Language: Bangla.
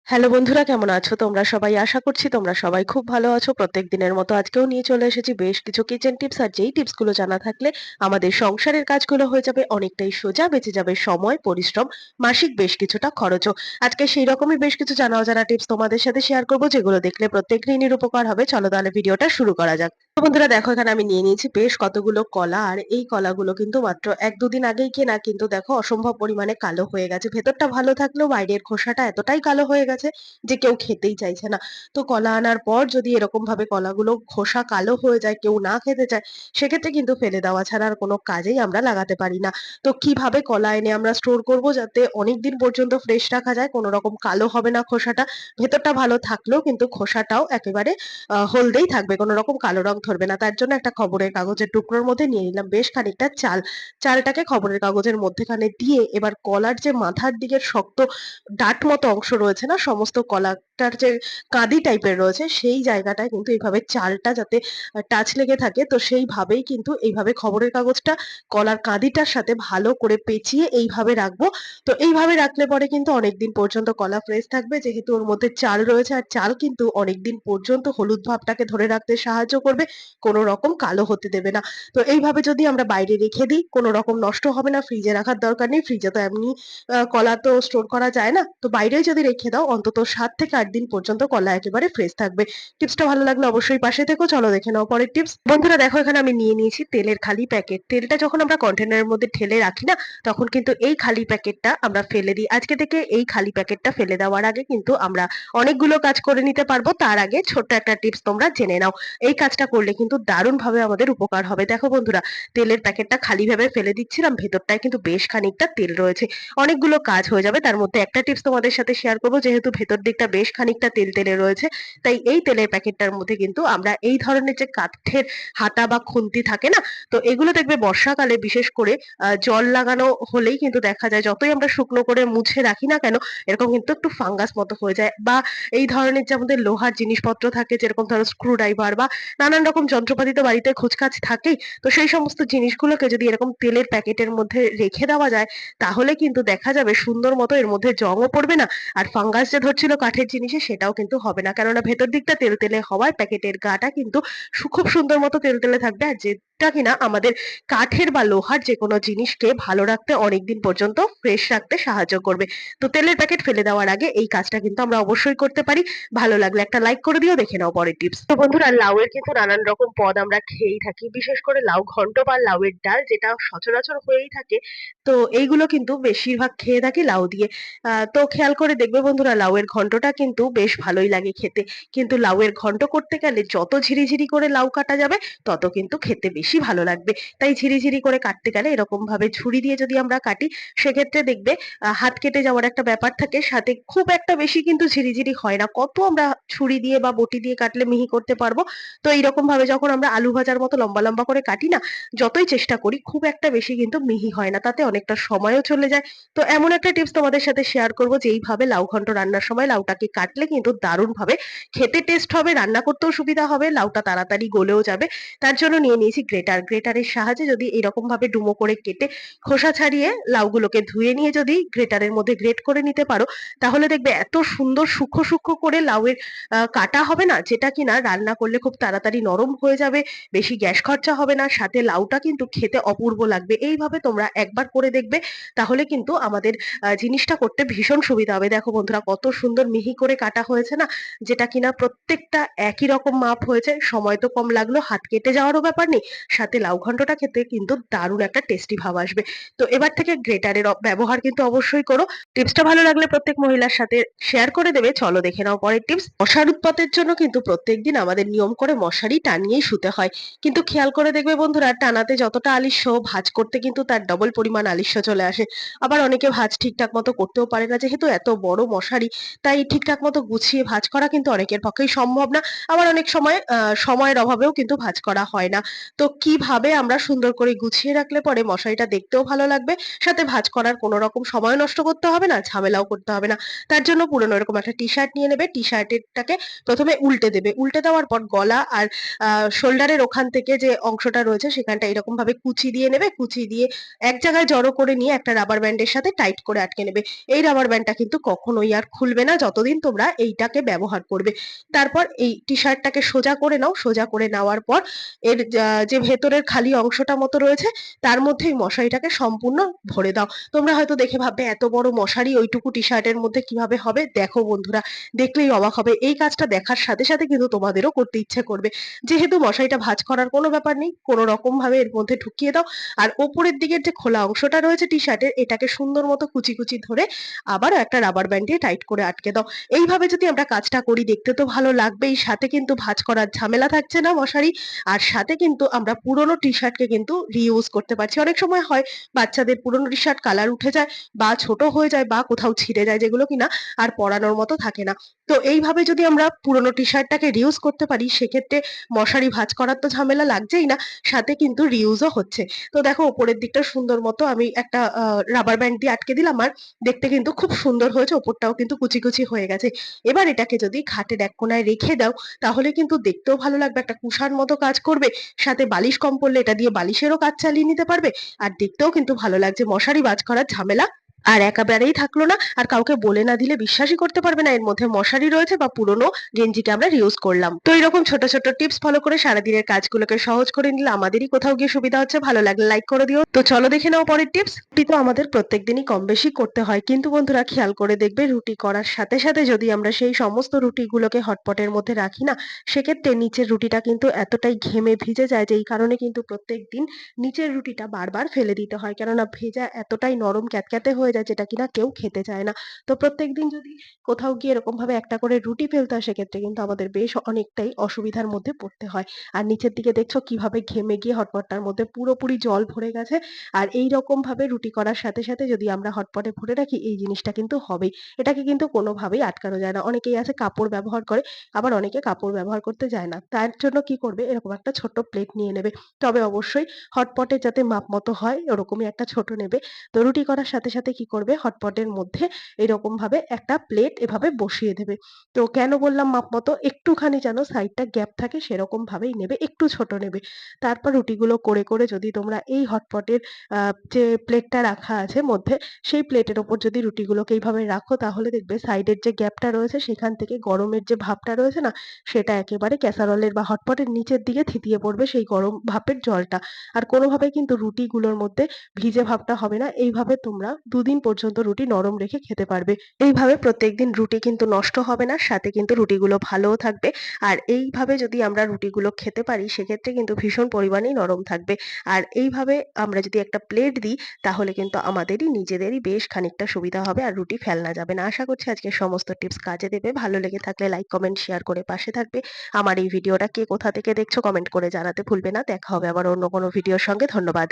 হ্যালো বন্ধুরা, কেমন আছো তোমরা সবাই? আশা করছি তোমরা সবাই খুব ভালো আছো। প্রত্যেক দিনের মতো আজকেও নিয়ে চলে এসেছি বেশ কিছু কিচেন টিপস। আর যেই টিপস গুলো জানা থাকলে আমাদের সংসারের কাজগুলো হয়ে যাবে অনেকটাই সোজা, বেঁচে যাবে সময়, পরিশ্রম, মাসিক বেশ কিছুটা খরচও। আজকে সেই রকমই বেশ কিছু জানা অজানা টিপস তোমাদের সাথে শেয়ার করবো, যেগুলো দেখলে প্রত্যেক গৃহিণীর উপকার হবে। চলো তাহলে ভিডিওটা শুরু করা যাক। তো বন্ধুরা দেখো, এখানে আমি নিয়ে নিয়েছি বেশ কতগুলো কলা। আর এই কলাগুলো কিন্তু মাত্র ১-২ দিন আগেই কেনা, কিন্তু দেখো অসম্ভব পরিমাণে কালো হয়ে গেছে। ভেতরটা ভালো থাকলেও বাইরের খোসাটা এতটাই কালো হয়ে গেছে যে কেউ খেতেই চাইছে না। তো কলা আনার পর যদি এরকম ভাবে কলাগুলো খোসা কালো হয়ে যায়, কেউ না খেতে চায়, সেক্ষেত্রে কিন্তু ফেলে দেওয়া ছাড়া আর কোনো কাজেই আমরা লাগাতে পারি না। তো কিভাবে কলা এনে আমরা স্টোর করব যাতে অনেকদিন পর্যন্ত ফ্রেশ রাখা যায়, কোনো রকম কালো হবে না খোসাটা, ভেতরটা ভালো থাকলেও কিন্তু খোসাটাও একেবারে হলদেই থাকবে, কোনো রকম কালো রং ধরবে না। তার জন্য একটা খবরের কাগজের টুকরোর মধ্যে নিয়ে নিলাম বেশ খানিকটা চাল। চালটাকে খবরের কাগজের মধ্যেখানে দিয়ে এবার কলার যে মাথার দিকের শক্ত ডাঁট মতো অংশ রয়েছে না, সমস্ত কলাটার যে কাঁদি টাইপের রয়েছে, সেই জায়গাটায় কিন্তু এইভাবে চালটা যাতে টাচ লেগে থাকে, তো সেইভাবেই কিন্তু এইভাবে খবরের কাগজটা কলার কাঁদিটার সাথে ভালো করে পেঁচিয়ে এইভাবে রাখবো। তো এইভাবে রাখলে পরে কিন্তু অনেকদিন পর্যন্ত কলা ফ্রেশ থাকবে, যেহেতু ওর মধ্যে চাল রয়েছে। আর চাল কিন্তু অনেকদিন পর্যন্ত হলুদ ভাবটাকে ধরে রাখতে সাহায্য করবে, কোনো রকম কালো হতে দেবে না। তো এইভাবে যদি আমরা বাইরে রেখে দিই, কোনো রকম নষ্ট হবে না। ফ্রিজে রাখার দরকার নেই, ফ্রিজে তো এমনি কলা তো স্টোর করা যায় না। তো বাইরে যদি রেখে দাও, অন্তত ৭ থেকে ৮ দিন পর্যন্ত কলা একেবারে ফ্রেশ থাকবে। টিপসটা ভালো লাগলে অবশ্যই পাশে থেকো। চলো দেখে নাও পরের টিপস। বন্ধুরা দেখো, এখানে আমি নিয়ে নিয়েছি তেলের খালি প্যাকেট। তেলটা যখন আমরা কন্টেনারের মধ্যে ঢেলে রাখি না, তখন কিন্তু এই খালি প্যাকেটটা আমরা ফেলে দিই। আজকে থেকে এই খালি প্যাকেটটা ফেলে দেওয়ার আগে কিন্তু আমরা অনেকগুলো কাজ করে নিতে পারবো। তার আগে ছোট্ট একটা টিপস তোমরা জেনে নাও। এই কাজটা করলে কিন্তু দারুণভাবে আমাদের উপকার হবে। দেখো বন্ধুরা, তেলের প্যাকেটটা খালি ভেবে ফেলে দিচ্ছিলাম, ভেতরটায় কিন্তু বেশ খানিকটা তেল রয়েছে। অনেকগুলো কাজ হয়ে যাবে। তার মধ্যে একটা টিপস তোমাদের সাথে শেয়ার করব, যেহেতু ভেতর দিকটা বেশ খানিকটা তেলতেলে রয়েছে, তাই এই তেলের প্যাকেটটার মধ্যে কিন্তু আমরা এই ধরনের যে কাঠের হাতা বা খুন্তি থাকে না, তো এগুলো দেখবে বর্ষাকালে বিশেষ করে জল লাগানো হলেই কিন্তু দেখা যায়, যতই আমরা শুকনো করে মুছে রাখি না কেন, এরকম কিন্তু একটু ফাঙ্গাস মতো হয়ে যায়। বা এই ধরনের যে আমাদের লোহার জিনিসপত্র থাকে, যেরকম ধরো স্ক্রু ড্রাইভার বা নানান রকম যন্ত্রপাতি তো বাড়িতে খুচখাচ থাকেই। তো সেই সমস্ত জিনিসগুলোকে যদি এরকম তেলের প্যাকেটের মধ্যে রেখে দেওয়া যায়, তাহলে কিন্তু দেখা যাবে সুন্দর মতো এর মধ্যে জংও পড়বে না। আর ফাঙ্গাস যে ধরছিল কাঠের জিনিসে, সেটাও কিন্তু হবে না। কেননা ভেতর দিকটা তেলতেলে হওয়ায় প্যাকেটের গাটা কিন্তু খুব সুন্দর মতো তেলতেলে থাকবে। আর যেটা কিনা আমাদের কাঠের বা লোহার যেকোনো জিনিসকে ভালো রাখতে, অনেকদিন পর্যন্ত ফ্রেশ রাখতে সাহায্য করবে। তো তেলের প্যাকেট ফেলে দেওয়ার আগে এই কাজটা কিন্তু আমরা অবশ্যই করতে পারি। ভালো লাগলে একটা লাইক করে দিও। দেখে নাও পরের টিপস। তো বন্ধুরা, লাউয়ের কিন্তু নানান রকম পদ আমরা খেয়েই থাকি। বিশেষ করে লাউ ঘন্ট বা লাউয়ের ডাল, যেটা সচরাচর হয়েই থাকে। তো এইগুলো কিন্তু বেশিরভাগ খেয়ে থাকি লাউ দিয়ে। তো খেয়াল করে দেখবে বন্ধুরা, লাউয়ের ঘন্টটা কিন্তু বেশ ভালোই লাগে খেতে। কিন্তু লাউয়ের ঘন্ট করতে গেলে যত ঝিরিঝিরি করে লাউ কাটা যাবে, তত কিন্তু খেতে বেশি ভালো লাগবে। তাই ঝিরিঝিরি করে কাটতে গেলে এরকম ভাবে ছুরি দিয়ে যদি আমরা কাটি, সেক্ষেত্রে দেখবে হাত কেটে যাওয়ার একটা ব্যাপার থাকে। সাথে খুব একটা বেশি কিন্তু ঝিরিঝিরি হয় না। কত আমরা ছুরি দিয়ে বা বটি দিয়ে কাটলে মিহি করতে পারবো? তো এইরকম ভাবে যখন আমরা আলু ভাজার মতো লম্বা লম্বা করে কাটি না, যতই চেষ্টা করি খুব একটা বেশি কিন্তু মিহি হয় না। তাতে অনেকটা সময়ও চলে যায়। তো এমন একটা টিপস তোমাদের সাথে শেয়ার করব, যে এইভাবে লাউ ঘন্ট রান্নার সময় লাউটাকে কাটলে কিন্তু দারুণভাবে খেতে টেস্ট হবে, রান্না করতেও সুবিধা হবে, লাউটা তাড়াতাড়ি গলেও যাবে। তার জন্য নিয়ে নিয়েছি গ্রেটার। গ্রেটারের সাহায্যে যদি এরকম ভাবে ডুমো করে কেটে খোসা ছাড়িয়ে লাউগুলোকে ধুয়ে নিয়ে যদি গ্রেটারের মধ্যে গ্রেট করে নিতে পারো, তাহলে দেখবে এত সুন্দর সূক্ষ্ম সূক্ষ্ম করে লাউয়ের কাটা হবে না, যেটা কিনা রান্না করলে খুব তাড়াতাড়ি নরম হয়ে যাবে, বেশি গ্যাস খরচা হবে না, সাথে লাউটা কিন্তু খেতে অপূর্ব লাগবে। এইভাবে তোমরা একবার করে দেখবে, তাহলে কিন্তু আমাদের জিনিসটা করতে ভীষণ সুবিধা হবে। দেখো বন্ধুরা, কত সুন্দর মিহি করে কাটা হয়েছে না, যেটা কিনা প্রত্যেকটা একই রকম মাপ হয়েছে। সময় তো কম লাগলো, হাত কেটে যাওয়ারও ব্যাপার নেই, সাথে লাউ ঘন্টটা খেতে কিন্তু দারুণ একটা টেস্টি ভাব আসবে। তো এবার থেকে গ্রেটারের ব্যবহার কিন্তু অবশ্যই করো। টিপসটা ভালো লাগলে প্রত্যেক মহিলার সাথে শেয়ার করে দেবে। চলো দেখে নাও পরের টিপস। মশার উৎপাতের জন্য কিন্তু প্রত্যেকদিন আমাদের নিয়ম করে মশারি টানিয়েই শুতে হয়। কিন্তু খেয়াল করে দেখবে বন্ধুরা, টানাতে যতটা আলিস্য, ভাঁজ করতে কিন্তু তার ডবল পরিমাণ আলিস্য চলে আসে। আবার অনেকে ভাঁজ ঠিকঠাক মতো করতেও পারে না, যেহেতু এত বড় মশারি, তাই ঠিকঠাক মতো গুছিয়ে ভাঁজ করা কিন্তু অনেকের পক্ষেই সম্ভব না। আবার অনেক সময় সময়ের অভাবেও কিন্তু ভাঁজ করা হয় না। তো কিভাবে আমরা সুন্দর করে গুছিয়ে রাখলে পরে মশারিটা দেখতেও ভালো লাগবে, সাথে ভাঁজ করার কোনো রকম সময় নষ্ট করতে হবে না, ঝামেলাও করতে হবে না। তার জন্য পুরনো এরকম একটা টি-শার্ট নিয়ে নেবে। টি-শার্টেরটাকে ১ম এ উল্টে দেবে। উল্টে দেওয়ার পর গলা আর শোল্ডারের ওখান থেকে যে অংশটা রয়েছে সেখানটা এরকমভাবে কুচি দিয়ে নেবে। কুচি দিয়ে এক জায়গায় জড়ো করে নিয়ে একটা রাবার ব্যান্ডের সাথে টাইট করে আটকে নেবে। এই রাবার ব্যান্ডটা কিন্তু কখনোই আর খুলবে না যতদিন তোমরা এইটাকে ব্যবহার করবে। তারপর এই টি-শার্টটাকে সোজা করে নাও। সোজা করে নেওয়ার পর এর যে ভেতরের খালি অংশটা মতো রয়েছে তার মধ্যে এই মশারিটাকে সম্পূর্ণ ভরে দাও। তোমরা হয়তো দেখে ভাববে এত বড় মশারি ওইটুকু টি-শার্টের মধ্যে কিভাবে হবে? দেখো বন্ধুরা, দেখলেই অবাক হবে। এই কাজটা দেখার সাথে, সাথে কিন্তু তোমাদেরও করতে ইচ্ছে করবে। যেহেতু মশারিটা ভাঁজ করার কোনো ব্যাপার নেই, কোনো রকমভাবে এর মধ্যে ঢুকিয়ে দাও। আর ওপরের দিকের যে খোলা অংশটা রয়েছে টি-শার্টের এটাকে সুন্দর মতো কুচি, কুচি ধরে আবারও একটা রাবার ব্যান্ড দিয়ে টাইট করে আটকে দাও। এইভাবে যদি আমরা কাজটা করি দেখতে তো ভালো লাগবেই, সাথে কিন্তু ভাঁজ করার ঝামেলা থাকছে না মশারি। আর সাথে কিন্তু আমরা পুরোনো টি-শার্টকে কিন্তু রিইউজ করতে পারছি। অনেক সময় হয় বাচ্চাদের পুরোনো টি-শার্ট কালার উঠে যায় বা ছোট হয়ে যায় বা কোথাও ছিঁড়ে যায় যেগুলো কিনা আর পরানোর মতো থাকে না। তো এইভাবে যদি আমরা পুরোনো টি-শার্টটাকে রিউজ করতে পারি সেক্ষেত্রে মশারি ভাঁজ করার তো ঝামেলা লাগছেই না, সাথে কিন্তু রিউজও হচ্ছে। তো দেখো উপরের দিকটা সুন্দর মতো আমি একটা রাবার ব্যান্ড দিয়ে আটকে দিলাম আর দেখতে কিন্তু খুব সুন্দর হয়েছে। ওপরটাও কিন্তু কুচি, কুচি হয়ে গেছে। এবার এটাকে যদি খাটের এক কোণায় রেখে দাও তাহলে কিন্তু দেখতেও ভালো লাগবে, একটা কুশান মতো কাজ করবে। সাথে বালিশ কম পড়লে এটা দিয়ে বালিশেরও কাজ চালিয়ে নিতে পারবে। আর দেখতেও কিন্তু ভালো লাগছে। মশারি ভাঁজ করার ঝামেলা আর একেবারেই থাকলো না। আর কাউকে বলে না দিলে বিশ্বাসই করতে পারবে না এর মধ্যে মশারি রয়েছে বা পুরনো গেঞ্জিকে আমরা রিউজ করলাম। তো এরকম ছোট, ছোট টিপস ফলো করে সারাদিনের কাজগুলোকে সহজ করে নিলে আমাদেরই কোথাও গিয়ে সুবিধা হচ্ছে। ভালো লাগলে লাইক করে দিও। তো চলো দেখে নাও পরের টিপস। রুটি তো আমাদের প্রত্যেকদিনই কম বেশি করতে হয়। কিন্তু বন্ধুরা খেয়াল করে দেখবে রুটি করার সাথে, সাথে যদি আমরা সেই সমস্ত রুটিগুলোকে হটপটের মধ্যে রাখি না, সেক্ষেত্রে নিচের রুটিটা কিন্তু এতটাই ঘেমে ভিজে যায় যে এই কারণে কিন্তু প্রত্যেকদিন নিচের রুটিটা বারবার ফেলে দিতে হয়। কেননা ভেজা এতটাই নরম ক্যাতক্যাতে হয়ে যায় যেটা কিনা কেউ খেতে চায় না। তো প্রত্যেকদিন যদি কোথাও গিয়ে এরকমভাবে একটা করে রুটি ফেলতে হয় সেক্ষেত্রে কিন্তু আমাদের বেশ অনেকটাই অসুবিধার মধ্যে পড়তে হয়। আর নিচের দিকে দেখছো কিভাবে ঘেমে গিয়ে হটপটটার মধ্যে পুরোপুরি জল ভরে গেছে। আর এইরকমভাবে রুটি করার সাথে, সাথে যদি আমরা হটপটে ভরে রাখি এই জিনিসটা কিন্তু হবেই। এটাকে কিন্তু কোনোভাবেই আটকানো যায় না। অনেকেই আছে কাপড় ব্যবহার করে, আবার অনেকে কাপড় ব্যবহার করতে যায় না। তার জন্য কি করবে এরকম একটা ছোট্ট প্লেট নিয়ে নেবে। তবে অবশ্যই হটপটে যাতে মাপ মতো হয় ওরকমই একটা ছোট নেবে। তো রুটি করার সাথে, সাথে কি করবে হটপটের মধ্যে এরকমভাবে একটা প্লেট এভাবে বসিয়ে দেবে। তো কেন বললাম মাপ মতো? একটুখানি যেন সাইডটা গ্যাপ থাকে সেরকম ভাবেই নেবে, একটু ছোট নেবে। তারপর রুটিগুলো করে, করে যদি তোমরা এই হটপটের আ যে প্লেটটা রাখা আছে মধ্যে, সেই প্লেটের উপর যদি রুটিগুলোকে এইভাবে রাখো তাহলে দেখবে সাইডের যে গ্যাপটা রয়েছে সেখান থেকে গরমের যে ভাপটা রয়েছে না, সেটা একেবারে ক্যাসারোলের বা হটপটের নিচের দিকে থিতিয়ে পড়বে সেই গরম ভাপের জলটা। আর কোনোভাবেই কিন্তু রুটিগুলোর মধ্যে ভিজে ভাবটা হবে না। এইভাবে তোমরা ২ দিন পর্যন্ত রুটি নরম রেখে খেতে পারবে। এইভাবে প্রত্যেকদিন রুটি কিন্তু নষ্ট হবে না, সাথে কিন্তু রুটিগুলো ভালোও থাকবে। আর এইভাবে যদি আমরা রুটিগুলো খেতে পারি সেক্ষেত্রে কিন্তু ভীষণ পরিমাণেই নরম থাকবে। আর এইভাবে আমরা যদি একটা প্লেট দিই তাহলে কিন্তু আমাদেরই নিজেদেরই বেশ খানিকটা সুবিধা হবে আর রুটি ফেলনা যাবে না। আশা করছি আজকের সমস্ত টিপস কাজে দেবে। ভালো লেগে থাকলে লাইক, কমেন্ট, শেয়ার করে পাশে থাকবে। আমার এই ভিডিওটা কে কোথা থেকে দেখছো কমেন্ট করে জানাতে ভুলবে না। দেখা হবে আবার অন্য কোনো ভিডিওর সঙ্গে। ধন্যবাদ।